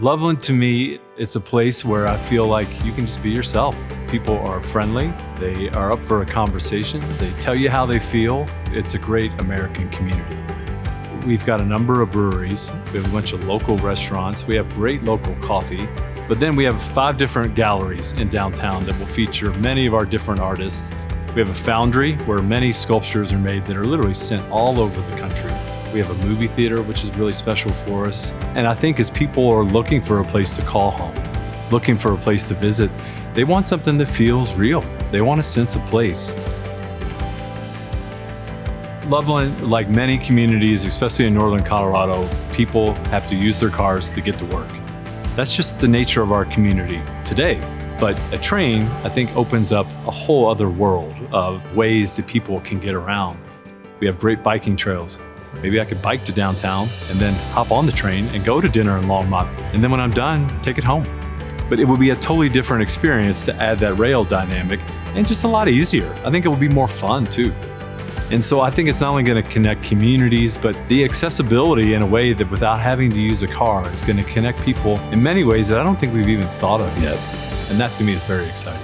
Loveland, to me, it's a place where I feel like you can just be yourself. People are friendly. They are up for a conversation. They tell you how they feel. It's a great American community. We've got a number of breweries. We have a bunch of local restaurants. We have great local coffee. But then we have 5 different galleries in downtown that will feature many of our different artists. We have a foundry where many sculptures are made that are literally sent all over the country. We have a movie theater, which is really special for us. And I think as people are looking for a place to call home, looking for a place to visit, they want something that feels real. They want a sense of place. Loveland, like many communities, especially in northern Colorado, people have to use their cars to get to work. That's just the nature of our community today. But a train, I think, opens up a whole other world of ways that people can get around. We have great biking trails. Maybe I could bike to downtown and then hop on the train and go to dinner in Longmont. And then when I'm done, take it home. But it would be a totally different experience to add that rail dynamic and just a lot easier. I think it would be more fun too. And so I think it's not only going to connect communities, but the accessibility in a way that without having to use a car is going to connect people in many ways that I don't think we've even thought of yet. And that to me is very exciting.